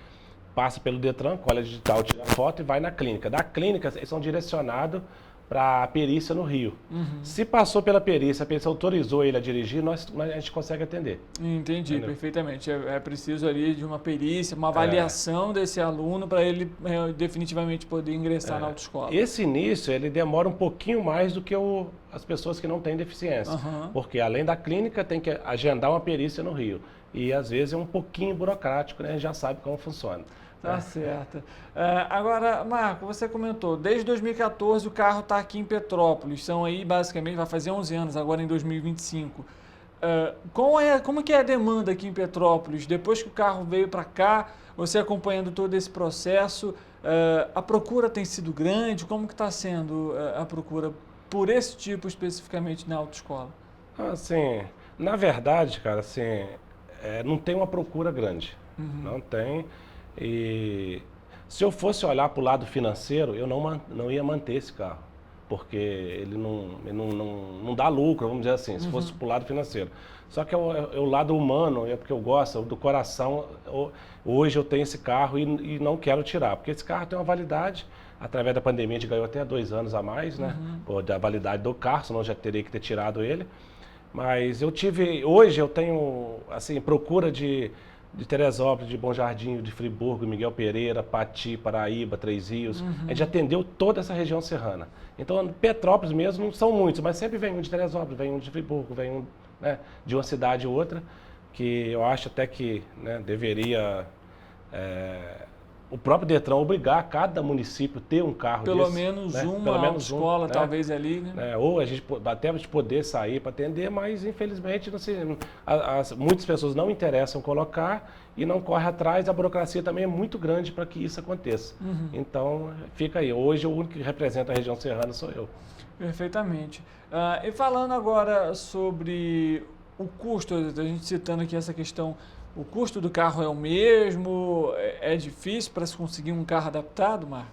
Speaker 15: Passa pelo Detran, colhe digital, tira foto e vai na clínica. Da clínica, eles são direcionados para a perícia no Rio. Se passou pela perícia, a perícia autorizou ele a dirigir, a gente consegue atender.
Speaker 2: Entendi, entendeu? Perfeitamente. É preciso ali de uma perícia, uma avaliação desse aluno para ele definitivamente poder ingressar na autoescola.
Speaker 15: Esse início, ele demora um pouquinho mais do que as pessoas que não têm deficiência. Porque além da clínica, tem que agendar uma perícia no Rio. E às vezes é um pouquinho burocrático, né? A gente já sabe como funciona.
Speaker 2: Tá certo. Agora, Marco, você comentou, desde 2014 o carro está aqui em Petrópolis, são aí basicamente, vai fazer 11 anos agora em 2025. Como que é a demanda aqui em Petrópolis? Depois que o carro veio para cá, você acompanhando todo esse processo, a procura tem sido grande? Como que está sendo a procura por esse tipo especificamente na autoescola?
Speaker 15: Assim, na verdade, cara, assim, não tem uma procura grande. Não tem. E se eu fosse olhar para o lado financeiro, eu não ia manter esse carro. Porque ele não dá lucro, vamos dizer assim, se fosse para o lado financeiro. Só que é o lado humano, é porque eu gosto do coração. Hoje eu tenho esse carro e não quero tirar, porque esse carro tem uma validade. Através da pandemia a gente ganhou até 2 anos a mais, né? Da validade do carro, senão eu já teria que ter tirado ele. Mas hoje eu tenho, assim, procura de Teresópolis, de Bom Jardim, de Friburgo, Miguel Pereira, Pati, Paraíba, Três Rios. A gente atendeu toda essa região serrana. Então, Petrópolis mesmo não são muitos, mas sempre vem um de Teresópolis, vem um de Friburgo, vem um, né, de uma cidade ou outra, que eu acho até que, né, deveria o próprio Detran obrigar cada município a ter um carro
Speaker 2: Pelo
Speaker 15: desse,
Speaker 2: menos
Speaker 15: né?
Speaker 2: uma
Speaker 15: Pelo menos
Speaker 2: autoescola,
Speaker 15: né?
Speaker 2: talvez ali, né?
Speaker 15: Ou a gente até poder sair para atender, mas infelizmente muitas pessoas não interessam colocar e não correm atrás. A burocracia também é muito grande para que isso aconteça. Então, fica aí. Hoje o único que representa a região serrana sou eu.
Speaker 2: Perfeitamente. E falando agora sobre o custo, a gente citando aqui essa questão, o custo do carro é o mesmo? É difícil para se conseguir um carro adaptado, Marco?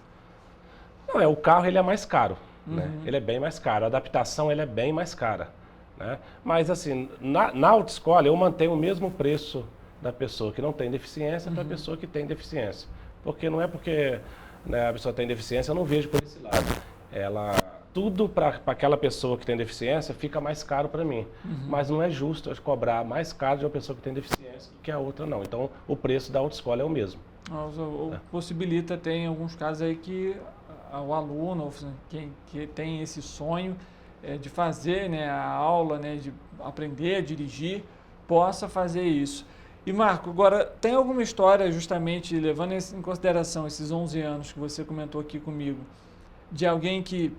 Speaker 15: Não, o carro ele é mais caro, né? Ele é bem mais caro, a adaptação ele é bem mais cara, né? Mas assim, na autoescola eu mantenho o mesmo preço da pessoa que não tem deficiência para a pessoa que tem deficiência. Porque não é porque, né, a pessoa tem deficiência, eu não vejo por esse lado. Tudo para aquela pessoa que tem deficiência fica mais caro para mim. Mas não é justo eu cobrar mais caro de uma pessoa que tem deficiência do que a outra não. Então o preço da autoescola é o mesmo.
Speaker 2: Possibilita, tem alguns casos aí que o aluno, que tem esse sonho de fazer, né, a aula, né, de aprender a dirigir, possa fazer isso. E Marco, agora tem alguma história justamente levando em consideração esses 11 anos que você comentou aqui comigo, de alguém que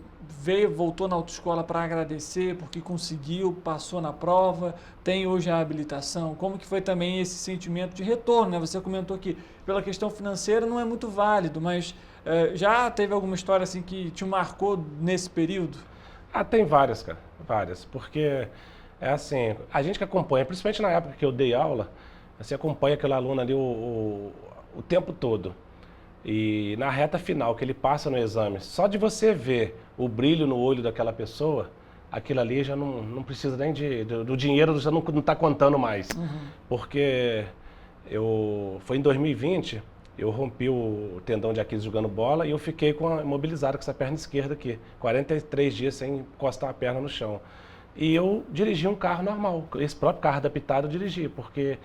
Speaker 2: voltou na autoescola para agradecer porque conseguiu, passou na prova, tem hoje a habilitação? Como que foi também esse sentimento de retorno, né? Você comentou que pela questão financeira não é muito válido, mas já teve alguma história assim que te marcou nesse período?
Speaker 15: Tem várias, cara, várias, porque é assim, a gente que acompanha, principalmente na época que eu dei aula, você acompanha aquele aluno ali o tempo todo. E na reta final, que ele passa no exame, só de você ver o brilho no olho daquela pessoa, aquilo ali já não precisa nem do dinheiro, já não está contando mais. Porque foi em 2020, eu rompi o tendão de Aquiles jogando bola e eu fiquei imobilizado com essa perna esquerda aqui, 43 dias sem encostar a perna no chão. E eu dirigi um carro normal, esse próprio carro adaptado eu dirigi, porque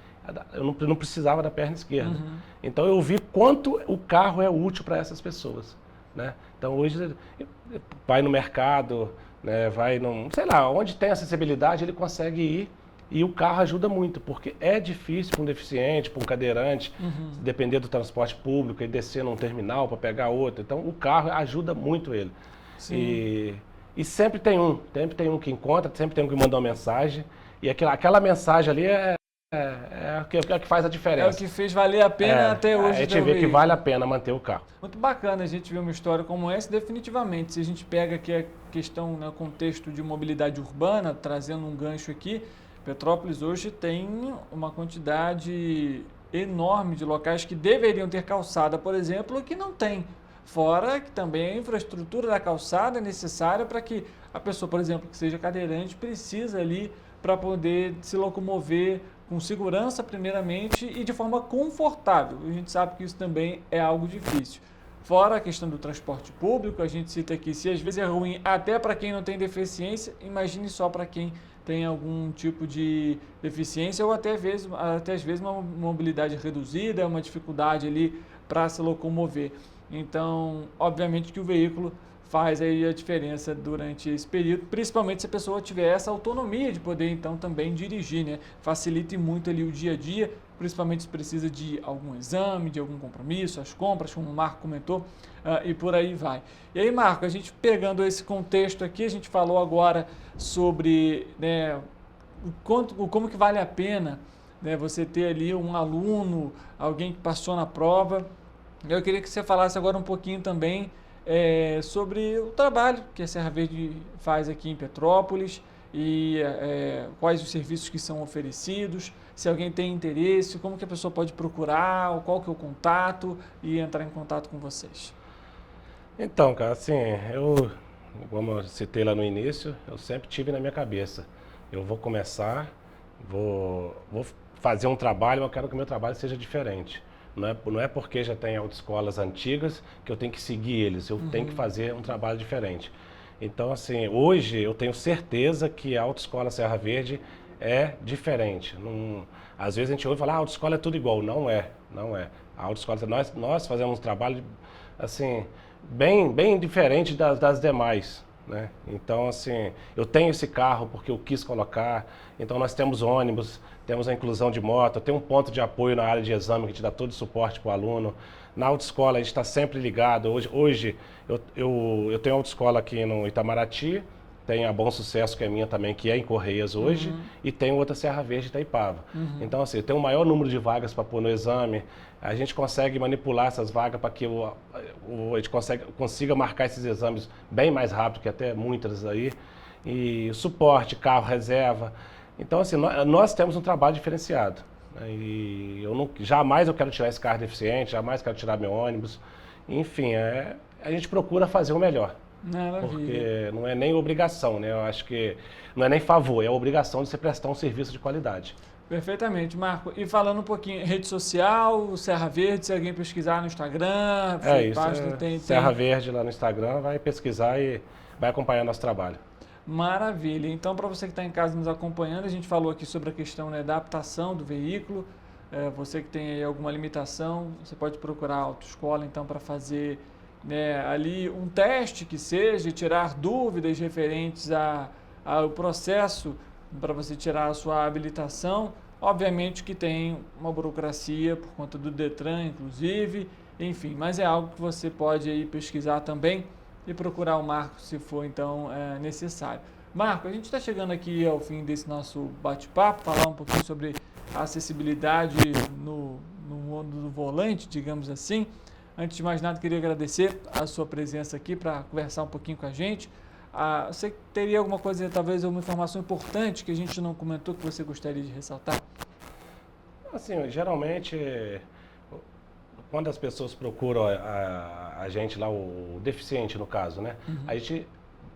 Speaker 15: eu não precisava da perna esquerda. Então eu vi quanto o carro é útil para essas pessoas, né? Então hoje vai no mercado, né, vai sei lá, onde tem acessibilidade ele consegue ir e o carro ajuda muito, porque é difícil para um deficiente, para um cadeirante, depender do transporte público e descer num terminal para pegar outro. Então o carro ajuda muito ele. E sempre tem um que encontra, sempre tem um que manda uma mensagem e aquela mensagem ali é o que faz a diferença.
Speaker 2: É o que fez valer a pena até hoje.
Speaker 15: A gente vê que vale a pena manter o carro.
Speaker 2: Muito bacana a gente ver uma história como essa, definitivamente. Se a gente pega aqui a questão, né, contexto de mobilidade urbana, trazendo um gancho aqui, Petrópolis hoje tem uma quantidade enorme de locais que deveriam ter calçada, por exemplo, que não tem. Fora que também a infraestrutura da calçada é necessária para que a pessoa, por exemplo, que seja cadeirante, precisa ali para poder se locomover com segurança primeiramente e de forma confortável. A gente sabe que isso também é algo difícil. Fora a questão do transporte público, a gente cita aqui, se às vezes é ruim até para quem não tem deficiência, imagine só para quem tem algum tipo de deficiência ou até às vezes uma mobilidade reduzida, uma dificuldade ali para se locomover. Então, obviamente que o veículo faz aí a diferença durante esse período, principalmente se a pessoa tiver essa autonomia de poder então também dirigir, né? Facilita muito ali o dia a dia, principalmente se precisa de algum exame, de algum compromisso, as compras, como o Marco comentou, e por aí vai. E aí, Marco, a gente pegando esse contexto aqui, a gente falou agora sobre, né, como que vale a pena, né, você ter ali um aluno, alguém que passou na prova. Eu queria que você falasse agora um pouquinho também sobre o trabalho que a Serra Verde faz aqui em Petrópolis e quais os serviços que são oferecidos, se alguém tem interesse, como que a pessoa pode procurar, qual que é o contato e entrar em contato com vocês.
Speaker 15: Então, cara, assim, como eu citei lá no início, eu sempre tive na minha cabeça, eu vou começar, vou fazer um trabalho, mas eu quero que o meu trabalho seja diferente. Não é porque já tem autoescolas antigas que eu tenho que seguir eles, eu tenho que fazer um trabalho diferente. Então, assim, hoje eu tenho certeza que a Autoescola Serra Verde é diferente. Às vezes a gente ouve falar, a autoescola é tudo igual. Não é. A autoescola, nós fazemos um trabalho, assim, bem diferente das demais, né? Então, assim, eu tenho esse carro porque eu quis colocar, então nós temos ônibus, temos a inclusão de moto, tem um ponto de apoio na área de exame que te dá todo o suporte para o aluno. Na autoescola a gente está sempre ligado. Hoje eu tenho autoescola aqui no Itamaraty, tem a Bom Sucesso, que é minha também, que é em Correias hoje, e tem outra Serra Verde, Itaipava. Então, assim, tem um maior número de vagas para pôr no exame, a gente consegue manipular essas vagas para que a gente consiga marcar esses exames bem mais rápido que até muitas aí, e suporte, carro, reserva. Então, assim, nós temos um trabalho diferenciado, né? E jamais eu quero tirar esse carro deficiente, jamais quero tirar meu ônibus. Enfim, a gente procura fazer o melhor.
Speaker 2: Maravilha.
Speaker 15: Porque não é nem obrigação, né? Eu acho que não é nem favor, é a obrigação de você prestar um serviço de qualidade.
Speaker 2: Perfeitamente, Marco. E falando um pouquinho, rede social, Serra Verde, se alguém pesquisar no Instagram,
Speaker 15: Serra Verde lá no Instagram, vai pesquisar e vai acompanhar nosso trabalho.
Speaker 2: Maravilha. Então, para você que está em casa nos acompanhando, a gente falou aqui sobre a questão, né, da adaptação do veículo. Você que tem aí alguma limitação, você pode procurar a autoescola, então, para fazer, né, ali um teste que seja, tirar dúvidas referentes ao processo para você tirar a sua habilitação. Obviamente que tem uma burocracia por conta do Detran, inclusive, enfim, mas é algo que você pode aí pesquisar também e procurar o Marco se for então necessário. Marco, a gente está chegando aqui ao fim desse nosso bate-papo, falar um pouquinho sobre a acessibilidade no mundo do volante, digamos assim. Antes de mais nada, queria agradecer a sua presença aqui para conversar um pouquinho com a gente. Você teria alguma coisa, talvez uma informação importante que a gente não comentou que você gostaria de ressaltar?
Speaker 15: Assim, geralmente, quando as pessoas procuram a gente lá, o deficiente no caso, né? A gente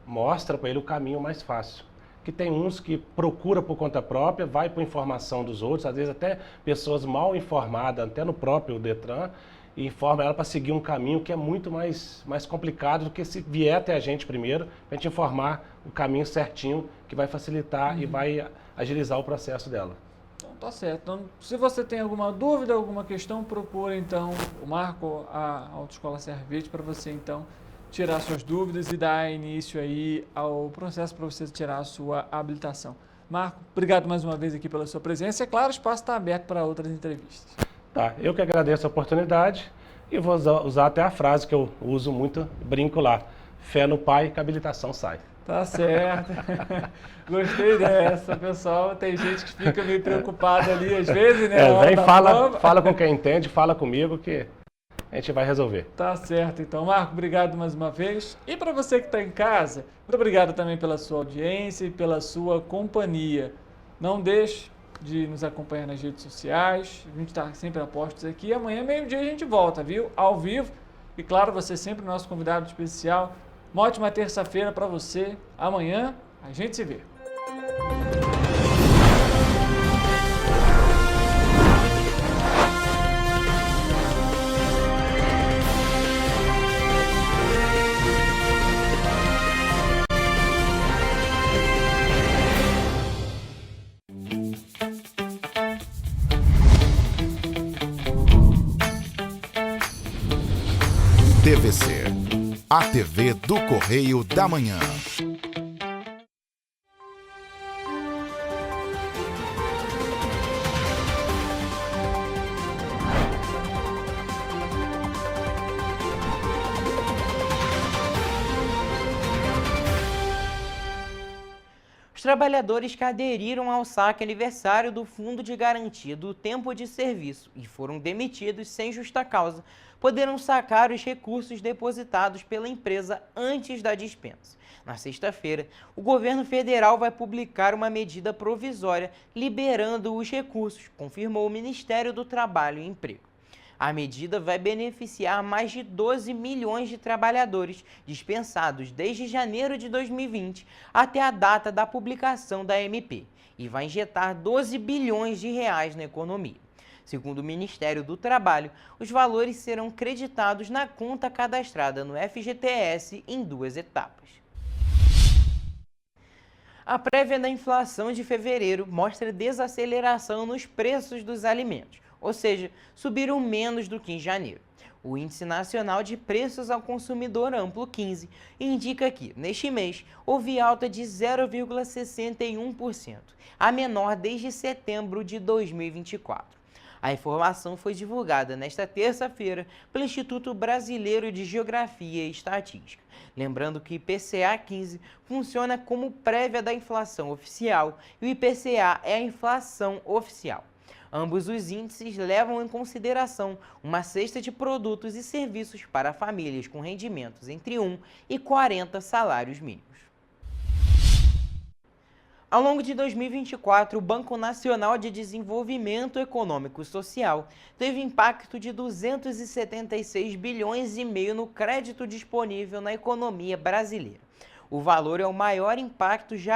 Speaker 15: mostra para ele o caminho mais fácil. Que tem uns que procura por conta própria, vai por informação dos outros, às vezes até pessoas mal informadas, até no próprio Detran, e informa ela para seguir um caminho que é muito mais complicado do que se vier até a gente primeiro, para a gente informar o caminho certinho que vai facilitar e vai agilizar o processo dela.
Speaker 2: Então, tá certo. Então, se você tem alguma dúvida, alguma questão, procura então o Marco, a Autoescola Serra Verde, para você então tirar suas dúvidas e dar início aí ao processo para você tirar a sua habilitação. Marco, obrigado mais uma vez aqui pela sua presença. É claro, o espaço está aberto para outras entrevistas.
Speaker 15: Tá, eu que agradeço a oportunidade e vou usar até a frase que eu uso muito, brinco lá. Fé no pai que a habilitação sai.
Speaker 2: Tá certo. Gostei dessa, pessoal. Tem gente que fica meio preocupada ali às vezes, né?
Speaker 15: Vem, fala com quem entende, fala comigo que a gente vai resolver.
Speaker 2: Tá certo. Então, Marco, obrigado mais uma vez. E para você que está em casa, muito obrigado também pela sua audiência e pela sua companhia. Não deixe de nos acompanhar nas redes sociais. A gente está sempre a postos aqui. Amanhã, meio-dia, a gente volta, viu? Ao vivo. E claro, você é sempre o nosso convidado especial. Uma ótima terça-feira para você. Amanhã a gente se vê.
Speaker 1: TVC, a TV do Correio da Manhã.
Speaker 16: Os trabalhadores que aderiram ao saque aniversário do Fundo de Garantia do Tempo de Serviço e foram demitidos sem justa causa poderão sacar os recursos depositados pela empresa antes da dispensa. Na sexta-feira, o governo federal vai publicar uma medida provisória liberando os recursos, confirmou o Ministério do Trabalho e Emprego. A medida vai beneficiar mais de 12 milhões de trabalhadores dispensados desde janeiro de 2020 até a data da publicação da MP e vai injetar 12 bilhões de reais na economia. Segundo o Ministério do Trabalho, os valores serão creditados na conta cadastrada no FGTS em 2 etapas. A prévia da inflação de fevereiro mostra desaceleração nos preços dos alimentos, ou seja, subiram menos do que em janeiro. O Índice Nacional de Preços ao Consumidor Amplo 15 indica que, neste mês, houve alta de 0,61%, a menor desde setembro de 2024. A informação foi divulgada nesta terça-feira pelo Instituto Brasileiro de Geografia e Estatística. Lembrando que o IPCA 15 funciona como prévia da inflação oficial e o IPCA é a inflação oficial. Ambos os índices levam em consideração uma cesta de produtos e serviços para famílias com rendimentos entre 1 e 40 salários mínimos. Ao longo de 2024, o Banco Nacional de Desenvolvimento Econômico e Social teve impacto de 276 bilhões e meio no crédito disponível na economia brasileira. O valor é o maior impacto já